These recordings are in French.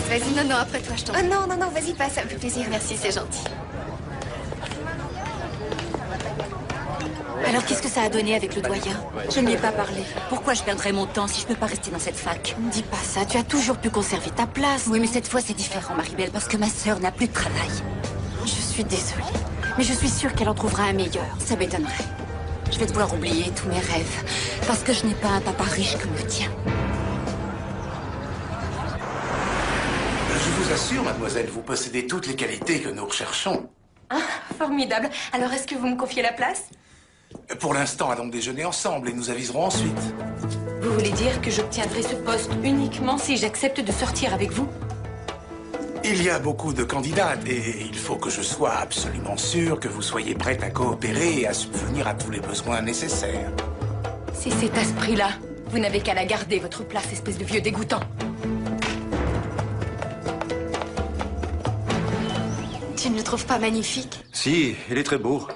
Vas-y, non, après toi, je t'en prie. Oh non, vas-y, passe, ça me fait plaisir, merci, c'est gentil. Alors, qu'est-ce que ça a donné avec le doyen? Je ne lui ai pas parlé. Pourquoi je perdrais mon temps si je peux pas rester dans cette fac? Ne dis pas ça, tu as toujours pu conserver ta place. Oui, mais cette fois, c'est différent, Maribel, parce que ma sœur n'a plus de travail. Je suis désolée, mais je suis sûre qu'elle en trouvera un meilleur. Ça m'étonnerait. Je vais devoir oublier tous mes rêves, parce que je n'ai pas un papa riche comme le tien. Je vous assure, mademoiselle, vous possédez toutes les qualités que nous recherchons. Ah, formidable. Alors, est-ce que vous me confiez la place? Pour l'instant, allons déjeuner ensemble et nous aviserons ensuite. Vous voulez dire que j'obtiendrai ce poste uniquement si j'accepte de sortir avec vous? Il y a beaucoup de candidates et il faut que je sois absolument sûr que vous soyez prête à coopérer et à subvenir à tous les besoins nécessaires. Si c'est à ce prix-là, vous n'avez qu'à la garder, votre place, espèce de vieux dégoûtant. Tu ne le trouves pas magnifique? Si, il est très beau.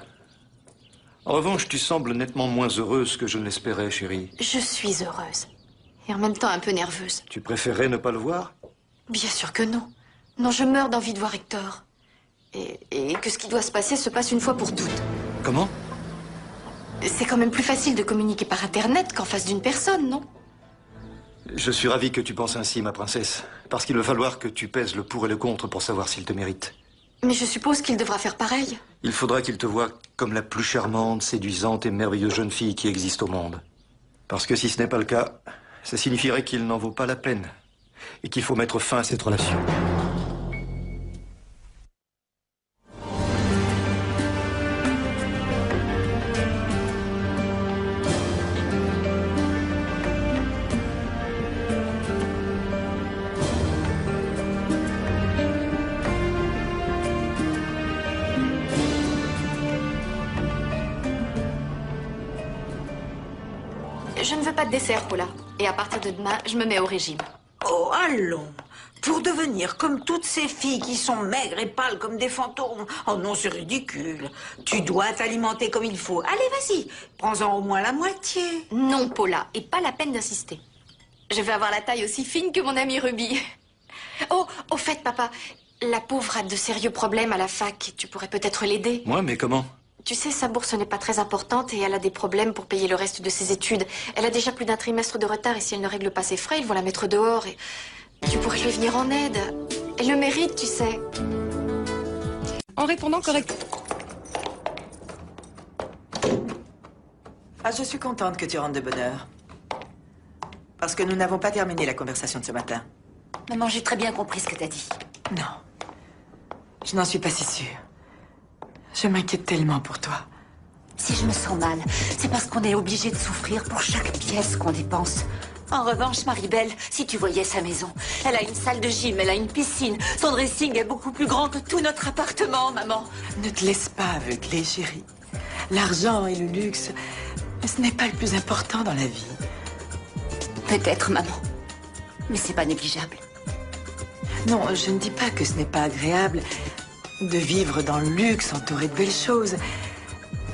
En revanche, tu sembles nettement moins heureuse que je ne l'espérais, chérie. Je suis heureuse. Et en même temps un peu nerveuse. Tu préférerais ne pas le voir? Bien sûr que non. Non, je meurs d'envie de voir Hector. Et que ce qui doit se passer se passe une fois pour toutes. Comment? C'est quand même plus facile de communiquer par Internet qu'en face d'une personne, non? Je suis ravi que tu penses ainsi, ma princesse. Parce qu'il va falloir que tu pèses le pour et le contre pour savoir s'il te mérite. Mais je suppose qu'il devra faire pareil. Il faudra qu'il te voie comme la plus charmante, séduisante et merveilleuse jeune fille qui existe au monde. Parce que si ce n'est pas le cas, ça signifierait qu'il n'en vaut pas la peine. Et qu'il faut mettre fin à cette relation. Je ne veux pas de dessert, Paula. Et à partir de demain, je me mets au régime. Oh, allons. Pour devenir comme toutes ces filles qui sont maigres et pâles comme des fantômes. Oh non, c'est ridicule. Tu dois t'alimenter comme il faut. Allez, vas-y. Prends-en au moins la moitié. Non, Paula. Et pas la peine d'insister. Je vais avoir la taille aussi fine que mon amie Ruby. Oh, au fait, papa, la pauvre a de sérieux problèmes à la fac. Tu pourrais peut-être l'aider. Moi, mais comment? Tu sais, sa bourse n'est pas très importante et elle a des problèmes pour payer le reste de ses études. Elle a déjà plus d'un trimestre de retard et si elle ne règle pas ses frais, ils vont la mettre dehors et... Tu pourrais lui venir en aide. Elle le mérite, tu sais. En répondant correctement. Ah, je suis contente que tu rentres de bonne heure. Parce que nous n'avons pas terminé la conversation de ce matin. Maman, j'ai très bien compris ce que t'as dit. Non. Je n'en suis pas si sûre. Je m'inquiète tellement pour toi. Si je me sens mal, c'est parce qu'on est obligé de souffrir pour chaque pièce qu'on dépense. En revanche, Maribel, si tu voyais sa maison, elle a une salle de gym, elle a une piscine. Son dressing est beaucoup plus grand que tout notre appartement, maman. Ne te laisse pas aveugler, chérie. L'argent et le luxe, ce n'est pas le plus important dans la vie. Peut-être, maman. Mais c'est pas négligeable. Non, je ne dis pas que ce n'est pas agréable de vivre dans le luxe, entouré de belles choses.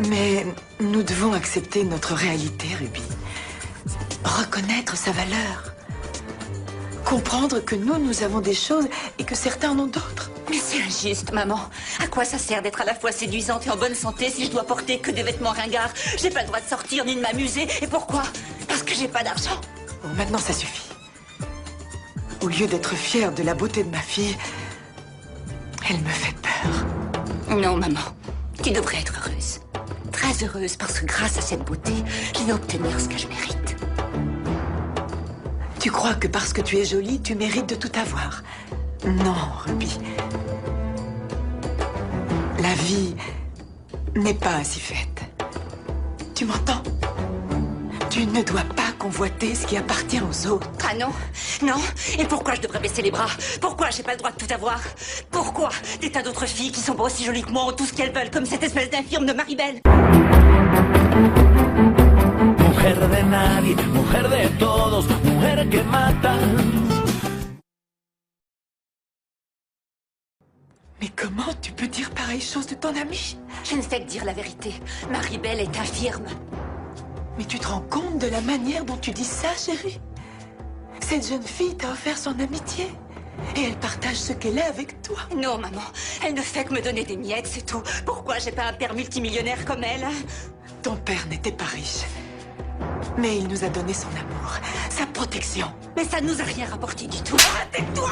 Mais nous devons accepter notre réalité, Ruby. Reconnaître sa valeur. Comprendre que nous avons des choses et que certains en ont d'autres. Mais c'est injuste, maman. À quoi ça sert d'être à la fois séduisante et en bonne santé si je dois porter que des vêtements ringards? J'ai pas le droit de sortir ni de m'amuser. Et pourquoi? Parce que j'ai pas d'argent. Bon, maintenant ça suffit. Au lieu d'être fière de la beauté de ma fille, elle me fait peur. Non, maman. Tu devrais être heureuse. Très heureuse parce que grâce à cette beauté, je vais obtenir ce que je mérite. Tu crois que parce que tu es jolie, tu mérites de tout avoir? Non, Ruby. La vie n'est pas ainsi faite. Tu m'entends? Tu ne dois pas convoiter ce qui appartient aux autres. Ah non, non. Et pourquoi je devrais baisser les bras? Pourquoi j'ai pas le droit de tout avoir? Pourquoi des tas d'autres filles qui sont pas aussi jolies que moi ont tout ce qu'elles veulent, comme cette espèce d'infirme de Maribel? Mujer de nadie, mujer de todos, mujer que mata. Mais comment tu peux dire pareille chose de ton amie? Je ne fais que dire la vérité. Maribel est infirme. Mais tu te rends compte de la manière dont tu dis ça, chérie? Cette jeune fille t'a offert son amitié. Et elle partage ce qu'elle est avec toi. Non, maman. Elle ne fait que me donner des miettes, c'est tout. Pourquoi j'ai pas un père multimillionnaire comme elle? Ton père n'était pas riche. Mais il nous a donné son amour, sa protection. Mais ça ne nous a rien rapporté du tout. Arrête-toi!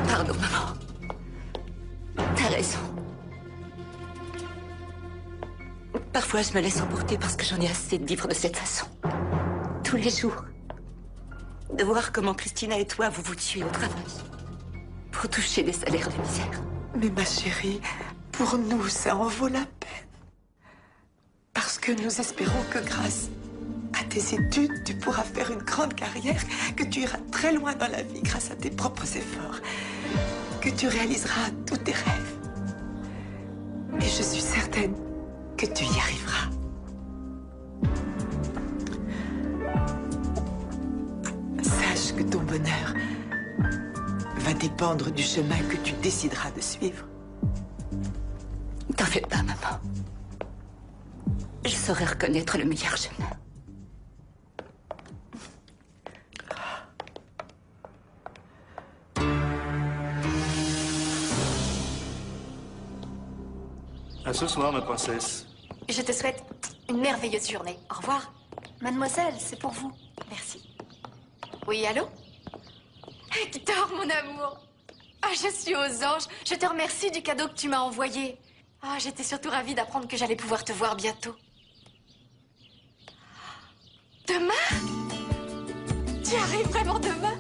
Pardon, maman. T'as raison. Parfois, je me laisse emporter parce que j'en ai assez de vivre de cette façon. Tous les jours. De voir comment Christina et toi, vous vous tuez au travail. Pour toucher des salaires de misère. Mais ma chérie, pour nous, ça en vaut la peine. Parce que nous espérons que grâce à tes études, tu pourras faire une grande carrière, que tu iras très loin dans la vie grâce à tes propres efforts, que tu réaliseras tous tes rêves. Et je suis certaine que tu y arriveras. Sache que ton bonheur va dépendre du chemin que tu décideras de suivre. T'en fais pas, maman. Je saurai reconnaître le meilleur chemin. À ce soir, ma princesse. Je te souhaite une merveilleuse journée. Au revoir. Mademoiselle, c'est pour vous. Merci. Oui, allô? Hector, mon amour. Ah, je suis aux anges. Je te remercie du cadeau que tu m'as envoyé. Ah, j'étais surtout ravie d'apprendre que j'allais pouvoir te voir bientôt. Demain? Tu arrives vraiment demain?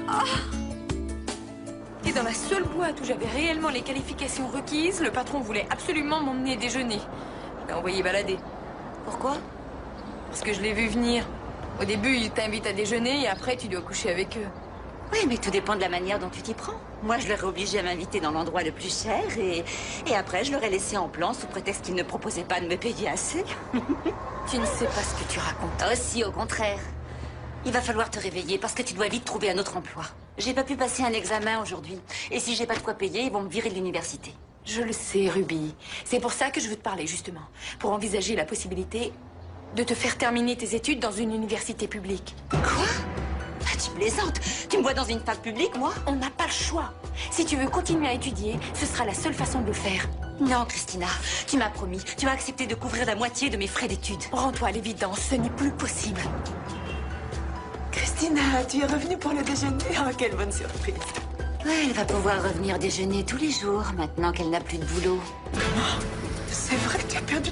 Ah! Et dans la seule boîte où j'avais réellement les qualifications requises, le patron voulait absolument m'emmener déjeuner. Il m'a envoyé balader. Pourquoi? Parce que je l'ai vu venir. Au début, ils t'invitent à déjeuner et après, tu dois coucher avec eux. Oui, mais tout dépend de la manière dont tu t'y prends. Moi, je leur ai obligé à m'inviter dans l'endroit le plus cher et après, je leur ai laissé en plan sous prétexte qu'ils ne proposaient pas de me payer assez. Tu ne sais pas ce que tu racontes. Oh si, au contraire. Il va falloir te réveiller parce que tu dois vite trouver un autre emploi. J'ai pas pu passer un examen aujourd'hui. Et si j'ai pas de quoi payer, ils vont me virer de l'université. Je le sais, Ruby. C'est pour ça que je veux te parler, justement. Pour envisager la possibilité de te faire terminer tes études dans une université publique. Quoi? Ah, tu plaisantes? Tu me vois dans une fac publique, moi? On n'a pas le choix. Si tu veux continuer à étudier, ce sera la seule façon de le faire. Non, Christina, tu m'as promis. Tu as accepté de couvrir la moitié de mes frais d'études. Rends-toi à l'évidence, ce n'est plus possible. Christina, tu es revenue pour le déjeuner? Oh, quelle bonne surprise. Ouais, elle va pouvoir revenir déjeuner tous les jours, maintenant qu'elle n'a plus de boulot. C'est vrai que tu as perdu